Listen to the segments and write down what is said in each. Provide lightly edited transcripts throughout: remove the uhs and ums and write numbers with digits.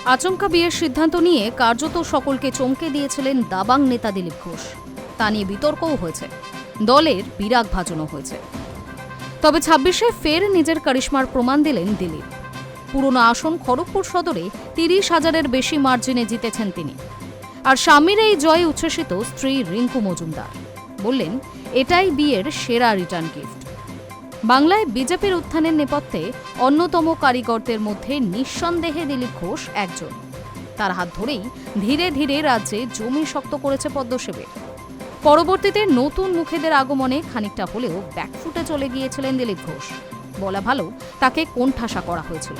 আচমকা বিয়ের সিদ্ধান্ত নিয়ে কার্যত সকলকে চমকে দিয়েছিলেন দাবাং নেতা দিলীপ ঘোষ। তা নিয়ে বিতর্কও হয়েছে, দলের বিরাগ ভাজনও হয়েছে। তবে ২৬-এ ফের নিজের কারিশমার প্রমাণ দিলেন দিলীপ। পুরনো আসন খড়গপুর সদরে ৩০,০০০-এর বেশি মার্জিনে জিতেছেন তিনি। আর স্বামীর এই জয়ে উচ্ছ্বসিত স্ত্রী রিঙ্কু মজুমদার। বললেন, এটাই বিয়ের সেরা রিটার্ন গিফট। বাংলায় বিজেপির উত্থানের নেপথ্যে অন্যতম কারিগরদের মধ্যে নিঃসন্দেহে দিলীপ ঘোষ একজন। তার হাত ধরেই ধীরে ধীরে রাজ্যে জমি শক্ত করেছে পদ্মসেবের। পরবর্তীতে নতুন মুখেদের আগমনে খানিকটা হলেও ব্যাকফুটে চলে গিয়েছিলেন দিলীপ ঘোষ। বলা ভালো, তাকে কোণঠাসা করা হয়েছিল।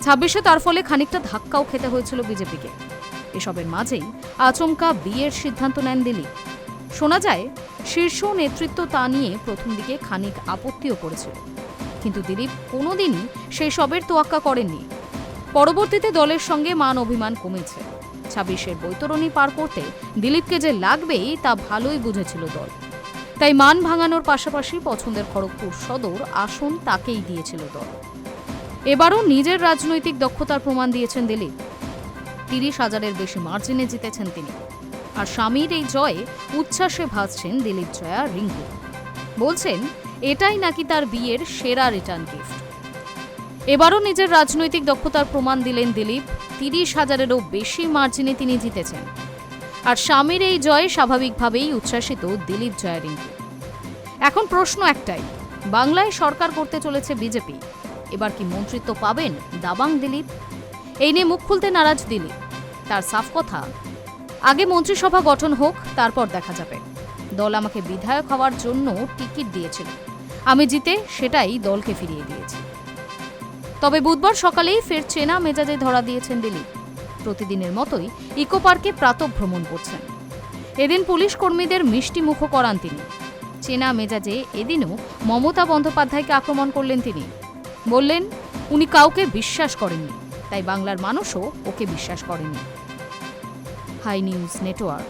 ২৬-এ তার ফলে খানিকটা ধাক্কাও খেতে হয়েছিল বিজেপিকে। এসবের মাঝেই আচমকা বিয়ের সিদ্ধান্ত নেন দিলীপ। শোনা যায়, শীর্ষ নেতৃত্ব তা নিয়ে প্রথম দিকে খানিক আপত্তিও করেছিল, কিন্তু দিলীপ কোনোদিনই সেই সবের তোয়াক্কা করেননি। পরবর্তীতে দলের সঙ্গে মান অভিমান কমেছে। ২৬-এর বৈতরণী পার করতে দিলীপকে যে লাগবেই তা ভালোই বুঝেছিল দল। তাই মান ভাঙানোর পাশাপাশি পছন্দের খড়গপুর সদর আসন তাকেই দিয়েছিল দল। এবারও নিজের রাজনৈতিক দক্ষতার প্রমাণ দিয়েছেন দিলীপ। ৩০,০০০-এর বেশি মার্জিনে জিতেছেন তিনি। আর স্বামীর এই জয়ে উচ্ছ্বাসে ভাসছেন দিলীপ জয়া রিঙ্কু। বলছেন, এটাই নাকি তার বিয়ের সেরা রিটার্ন গিফট। এবারও নিজের রাজনৈতিক দক্ষতার প্রমাণ দিলেন দিলীপ। ৩০,০০০-এরও বেশি মার্জিনে তিনি জিতেছেন। আর স্বামীর এই জয়ে স্বাভাবিকভাবেই উচ্ছ্বাসিত দিলীপ জয়া রিঙ্কু। এখন প্রশ্ন একটাই, বাংলায় সরকার করতে চলেছে বিজেপি। এবার কি মন্ত্রিত্ব পাবেন দাবাং দিলীপ? এই নিয়ে মুখ খুলতে নারাজ দিলীপ। তার সাফ কথা, আগে মন্ত্রিসভা গঠন হোক, তারপর দেখা যাবে। দল আমাকে বিধায়ক হওয়ার জন্য টিকিট দিয়েছিল, আমি জিতে সেটাই দলকে ফিরিয়ে দিয়েছি। তবে বুধবার সকালেই ফের চেনা মেজাজে ধরা দিয়েছেন দিলীপ। প্রতিদিনের মতোই ইকো পার্কে প্রাতঃভ্রমণ করছেন। এদিন পুলিশ কর্মীদের মিষ্টি মুখ করান তিনি। চেনা মেজাজে এদিনও মমতা বন্দ্যোপাধ্যায়কে আক্রমণ করলেন তিনি। বললেন, উনি কাউকে বিশ্বাস করেননি, তাই বাংলার মানুষও ওকে বিশ্বাস করেনি। Hi news network.